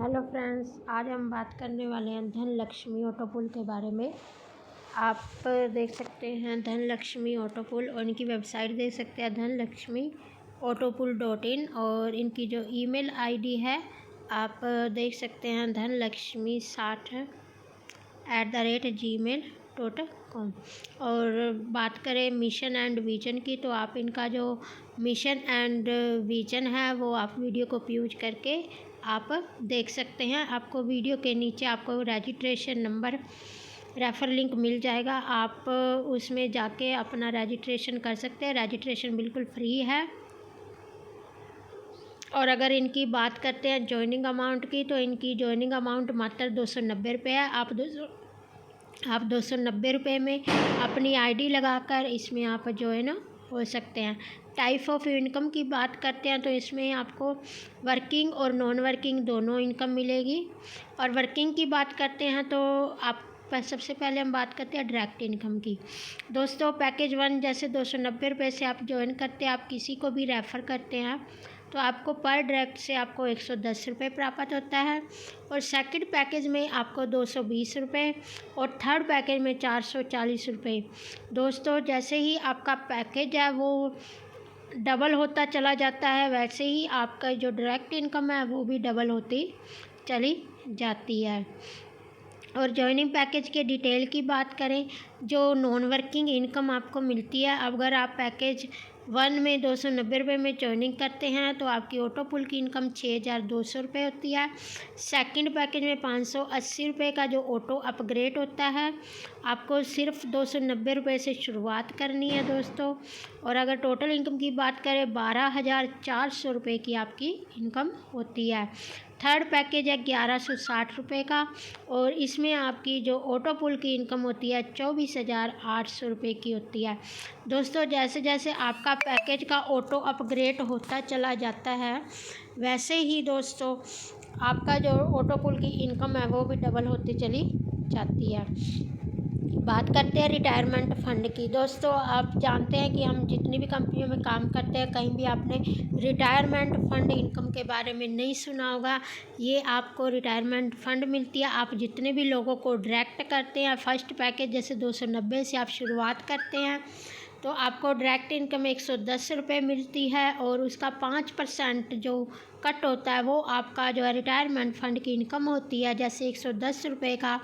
Hello friends, आज हम बात करने वाले हैं धन लक्ष्मी ऑटो पुल के बारे में। आप देख सकते हैं धन लक्ष्मी ऑटो पुल और इनकी वेबसाइट देख सकते हैं dhanlakshmiotopool.in और इनकी जो ईमेल आईडी है आप देख सकते हैं dhanlakshmi60@gmail.com। और बात करें मिशन एंड विजन की, तो आप इनका जो मिशन एंड विजन है वो आप वीडियो को यूज करके आप देख सकते हैं। आपको वीडियो के नीचे आपको रजिस्ट्रेशन नंबर रेफ़र लिंक मिल जाएगा, आप उसमें जाके अपना रजिस्ट्रेशन कर सकते हैं। रजिस्ट्रेशन बिल्कुल फ्री है। और अगर इनकी बात करते हैं जॉइनिंग अमाउंट की, तो इनकी जॉइनिंग अमाउंट मात्र 290 रुपये है। आप 290 रुपये में अपनी आईडी लगाकर इसमें आप ज्वाइन हो सकते हैं। टाइप ऑफ इनकम की बात करते हैं तो इसमें आपको वर्किंग और नॉन वर्किंग दोनों इनकम मिलेगी। और वर्किंग की बात करते हैं तो आप सबसे पहले हम बात करते हैं डायरेक्ट इनकम की। दोस्तों, पैकेज 1 जैसे 290 रुपये से आप ज्वाइन करते हैं, आप किसी को भी रेफ़र करते हैं तो आपको पर डायरेक्ट से आपको 110 रुपये प्राप्त होता है। और सेकंड पैकेज में आपको 220 रुपये और थर्ड पैकेज में 440 रुपये। दोस्तों, जैसे ही आपका पैकेज है वो डबल होता चला जाता है, वैसे ही आपका जो डायरेक्ट इनकम है वो भी डबल होती चली जाती है। और जॉइनिंग पैकेज के डिटेल की बात करें, जो नॉन वर्किंग इनकम आपको मिलती है, अगर आप पैकेज 1 में 290 रुपये में जॉइनिंग करते हैं तो आपकी ऑटो पुल की इनकम 6200 रुपये होती है। सेकंड पैकेज में 580 रुपये का जो ऑटो अपग्रेड होता है, आपको सिर्फ 290 रुपये से शुरुआत करनी है दोस्तों। और अगर टोटल इनकम की बात करें 12,400 रुपये की आपकी इनकम होती है। थर्ड पैकेज है 1160 रुपये का और इसमें आपकी जो ऑटो पुल की इनकम होती है 24,800 रुपये की होती है। दोस्तों, जैसे जैसे आपका पैकेज का ऑटो अपग्रेड होता चला जाता है, वैसे ही दोस्तों आपका जो ऑटो पुल की इनकम है वो भी डबल होती चली जाती है। बात करते हैं रिटायरमेंट फ़ंड की। दोस्तों, आप जानते हैं कि हम जितनी भी कंपनियों में काम करते हैं, कहीं भी आपने रिटायरमेंट फ़ंड इनकम के बारे में नहीं सुना होगा। ये आपको रिटायरमेंट फ़ंड मिलती है। आप जितने भी लोगों को डायरेक्ट करते हैं, फर्स्ट पैकेज जैसे 290 से आप शुरुआत करते हैं तो आपको डायरेक्ट इनकम 110 रुपये मिलती है और उसका 5% जो कट होता है वो आपका जो है रिटायरमेंट फ़ंड की इनकम होती है। जैसे 110 रुपये का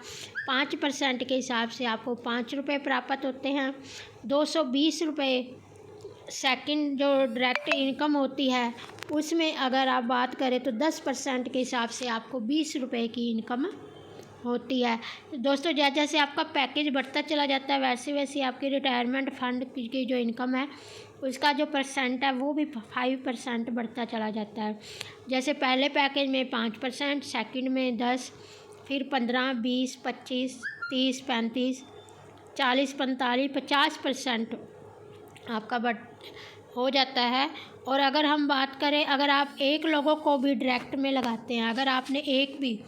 5% के हिसाब से आपको 5 रुपये प्राप्त होते हैं। 220 रुपये सेकंड जो डायरेक्ट इनकम होती है उसमें अगर आप बात करें तो 10% के हिसाब से आपको 20 रुपये की इनकम होती है। दोस्तों, जैसे जैसे आपका पैकेज बढ़ता चला जाता है, वैसे वैसे आपकी रिटायरमेंट फ़ंड की जो इनकम है उसका जो परसेंट है वो भी 5% बढ़ता चला जाता है। जैसे पहले पैकेज में 5%, सेकंड में 10, फिर 15, 20, 25, 30, 35, 40, 45, 50% आपका बढ़ हो जाता है। और अगर हम बात करें, अगर आप एक लोगों को भी डायरेक्ट में लगाते हैं, अगर आपने एक भी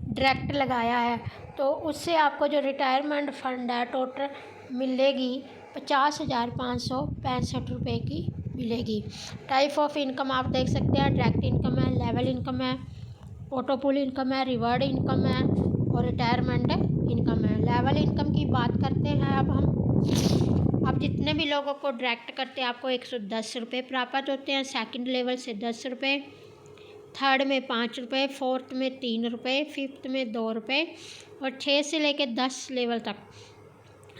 डायरेक्ट लगाया है तो उससे आपको जो रिटायरमेंट फ़ंड है टोटल मिलेगी 50,565 रुपये की मिलेगी। टाइप ऑफ इनकम आप देख सकते हैं, डायरेक्ट इनकम है, लेवल इनकम है, ऑटो पुल इनकम है, रिवॉर्ड इनकम है और रिटायरमेंट इनकम है। लेवल इनकम की बात करते हैं अब हम। आप जितने भी लोगों को डायरेक्ट करते हैं आपको 110 रुपये प्राप्त होते हैं। सेकंड लेवल से 10 रुपये, थर्ड में 5 रुपये, फोर्थ में 3 रुपये, फिफ्थ में 2 रुपये और 6 से लेकर 10 लेवल तक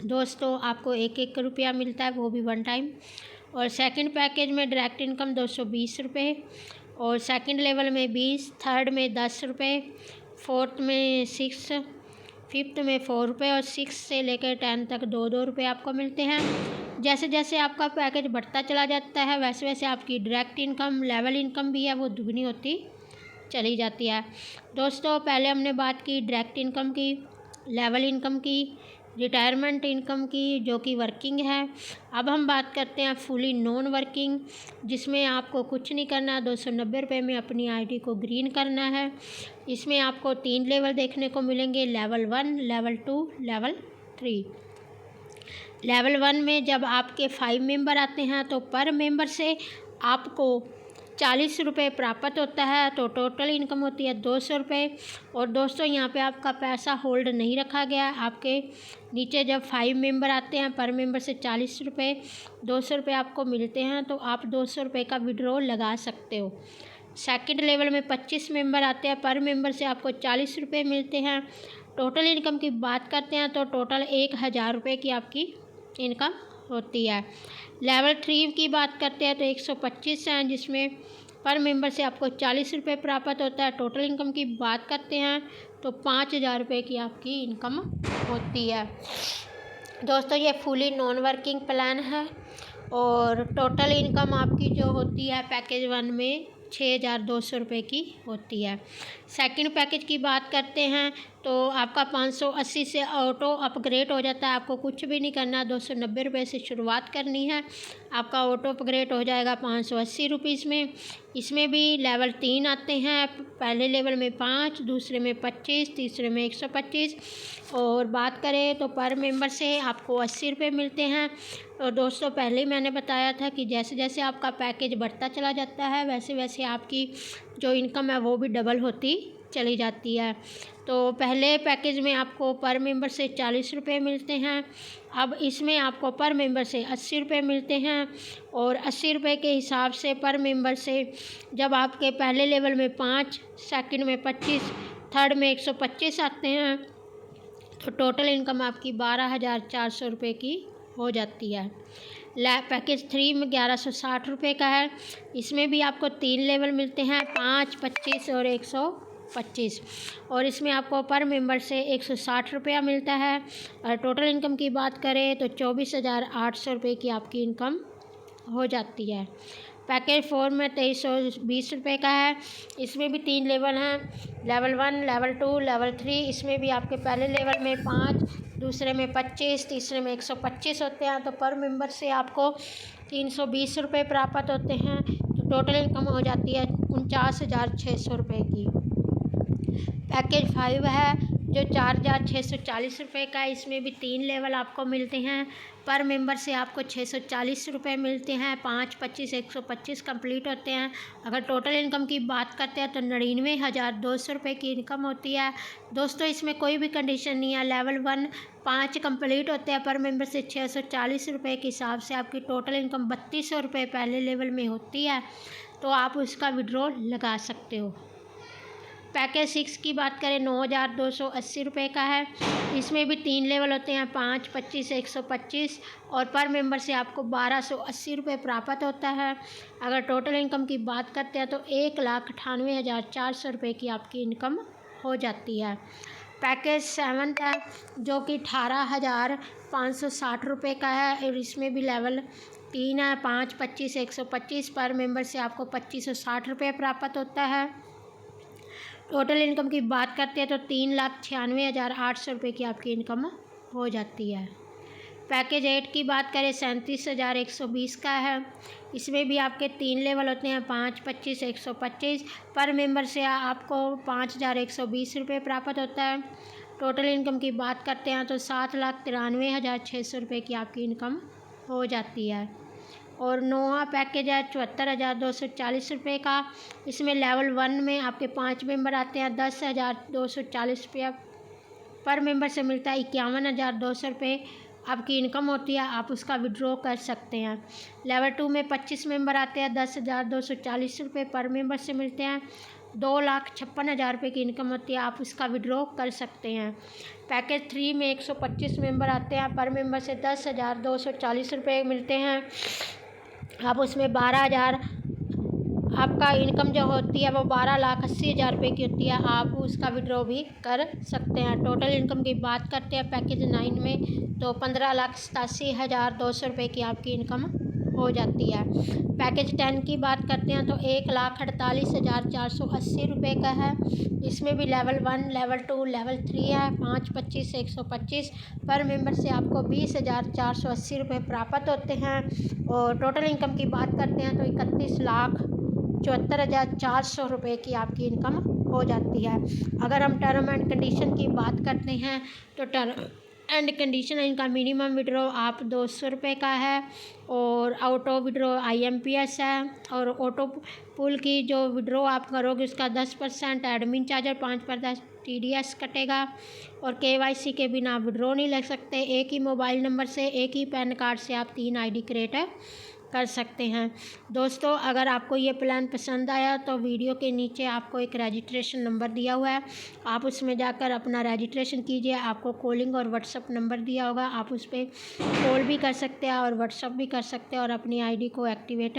दोस्तों आपको 1-1 रुपया मिलता है, वो भी 1 टाइम। और सेकंड पैकेज में डायरेक्ट इनकम 220 रुपये और सेकंड लेवल में 20, थर्ड में 10 रुपये, फोर्थ में 6, फिफ्थ में 4 रुपये और 6 से लेकर 10 तक 2-2 रुपये आपको मिलते हैं। जैसे जैसे आपका पैकेज बढ़ता चला जाता है वैसे वैसे आपकी डायरेक्ट इनकम, लेवल इनकम भी है वो दुगनी होती चली जाती है। दोस्तों, पहले हमने बात की डायरेक्ट इनकम की, लेवल इनकम की, रिटायरमेंट इनकम की जो कि वर्किंग है। अब हम बात करते हैं फुली नॉन वर्किंग, जिसमें आपको कुछ नहीं करना, 290 रुपये में अपनी आईडी को ग्रीन करना है। इसमें आपको 3 लेवल देखने को मिलेंगे, लेवल 1, लेवल 2, लेवल 3। लेवल 1 में जब आपके 5 मेंबर आते हैं तो पर मेंबर से आपको ₹40 प्राप्त होता है, तो टोटल इनकम होती है ₹200। और दोस्तों यहाँ पे आपका पैसा होल्ड नहीं रखा गया। आपके नीचे जब 5 मेंबर आते हैं, पर मेंबर से ₹40 ₹200 आपको मिलते हैं, तो आप ₹200 का विड्रॉ लगा सकते हो। सेकंड लेवल में 25 मेंबर आते हैं, पर मेंबर से आपको ₹40 मिलते हैं। टोटल इनकम की बात करते हैं तो टोटल ₹1000 की आपकी इनकम होती है। लेवल 3 की बात करते हैं तो 125 हैं, जिसमें पर मेंबर से आपको ₹40 प्राप्त होता है। टोटल इनकम की बात करते हैं तो ₹5000 की आपकी इनकम होती है। दोस्तों ये फुली नॉन वर्किंग प्लान है और टोटल इनकम आपकी जो होती है पैकेज 1 में ₹6200 की होती है। सेकंड पैकेज की बात करते हैं तो आपका 580 से ऑटो अपग्रेड हो जाता है। आपको कुछ भी नहीं करना, ₹290 से शुरुआत करनी है। आपका ऑटो अपग्रेड हो जाएगा ₹580 में। इसमें भी लेवल 3 आते हैं, पहले लेवल में 5, दूसरे में 25, तीसरे में 125। और बात करें तो पर मेंबर से आपको ₹80 मिलते हैं। और दोस्तों पहले ही मैंने बताया था कि जैसे जैसे आपका पैकेज बढ़ता चला जाता है, वैसे वैसे आपकी जो इनकम है वो भी डबल होती चली जाती है। तो पहले पैकेज में आपको पर मेंबर से ₹40 मिलते हैं। अब इसमें आपको पर मेंबर से ₹80 मिलते हैं। और ₹80 के हिसाब से पर मेंबर से जब आपके पहले लेवल में 5, सेकंड में 25, थर्ड में 125 आते हैं, तो टोटल इनकम आपकी ₹12,400 की हो जाती है। पैकेज 3 में ₹1160 का है। इसमें भी आपको 3 लेवल मिलते हैं, 5, 25 और 125। और इसमें आपको पर मेंबर से ₹160 मिलता है। और टोटल इनकम की बात करें तो ₹24,800 की आपकी इनकम हो जाती है। पैकेज 4 में ₹2320 का है। इसमें भी 3 लेवल हैं, लेवल 1, लेवल 2, लेवल 3। इसमें भी आपके पहले लेवल में 5, दूसरे में 25, तीसरे में 125 होते हैं। तो पर मेंबर से आपको ₹320 प्राप्त होते हैं। तो टोटल इनकम हो जाती है ₹49,600 की। पैकेज 5 है जो ₹4,640 का है। इसमें भी 3 लेवल आपको मिलते हैं। पर मेंबर से आपको ₹640 मिलते हैं। 5, 25, 125 कंप्लीट होते हैं। अगर टोटल इनकम की बात करते हैं तो ₹99,200 की इनकम होती है। दोस्तों इसमें कोई भी कंडीशन नहीं है। लेवल 1 5 कंप्लीट होते हैं, पर मेंबर से ₹640 के हिसाब से आपकी टोटल इनकम ₹3200 पहले लेवल में होती है, तो आप उसका विड्रॉ लगा सकते हो। पैकेज 6 की बात करें ₹9,280 का है। इसमें भी 3 लेवल होते हैं, 5, 25, 125। और पर मेंबर से आपको ₹1280 प्राप्त होता है। अगर टोटल इनकम की बात करते हैं तो ₹1,98,400 की आपकी इनकम हो जाती है। पैकेज 7 है जो कि ₹18,560 का है। और इसमें भी लेवल 3 है, 5, 25, 125। पर मेंबर से आपको ₹2560 प्राप्त होता है। टोटल इनकम की बात करते हैं तो ₹3,96,800 की आपकी इनकम हो जाती है। पैकेज 8 की बात करें 37,120 का है। इसमें भी आपके 3 लेवल होते हैं, 5, 25, 125। पर मेंबर से आपको ₹5,120 प्राप्त होता है। टोटल इनकम की बात करते हैं तो ₹7,93,600 की आपकी इनकम हो जाती है। और 9वां पैकेज है ₹74,240 का। इसमें लेवल 1 में आपके 5 मेंबर आते हैं, ₹10,240 पर मेंबर से मिलता है। ₹51,200 आपकी इनकम होती है, आप उसका विड्रॉ कर सकते हैं। लेवल 2 में 25 मेंबर आते हैं, ₹10,240 पर मेंबर से मिलते हैं। ₹2,56,000 की इनकम होती है, आप उसका विड्रॉ कर सकते हैं। पैकेज 3 में 125 मेंबर आते हैं, पर मेंबर से ₹10,240 मिलते हैं। आप उसमें 12,000 आपका इनकम जो होती है वो ₹12,80,000 की होती है, आप उसका विड्रॉ भी कर सकते हैं। टोटल इनकम की बात करते हैं पैकेज 9 में तो ₹15,87,200 की आपकी इनकम हो जाती है। पैकेज 10 की बात करते हैं तो ₹1,48,480 का है। इसमें भी लेवल 1, लेवल 2, लेवल 3 है, 5, 25, 125। पर मेंबर से आपको ₹20,480 प्राप्त होते हैं। और टोटल इनकम की बात करते हैं तो ₹31,74,400 की आपकी इनकम हो जाती है। अगर हम टर्म एंड कंडीशन की बात करते हैं तो एंड कंडीशन है इनका। मिनिमम विड्रॉ आप 200 रुपये का है और ऑटो विड्रॉ IMPS है। और ऑटो पुल की जो विड्रॉ आप करोगे उसका 10% एडमिन चार्ज और 5% TDS कटेगा। और KYC के बिना आप विड्रॉ नहीं ले सकते। एक ही मोबाइल नंबर से, एक ही पैन कार्ड से आप 3 ID क्रिएट कर सकते हैं। दोस्तों, अगर आपको ये प्लान पसंद आया तो वीडियो के नीचे आपको एक रजिस्ट्रेशन नंबर दिया हुआ है, आप उसमें जाकर अपना रजिस्ट्रेशन कीजिए। आपको कॉलिंग और व्हाट्सअप नंबर दिया होगा, आप उस पर कॉल भी कर सकते हैं और व्हाट्सअप भी कर सकते हैं और अपनी ID को एक्टिवेट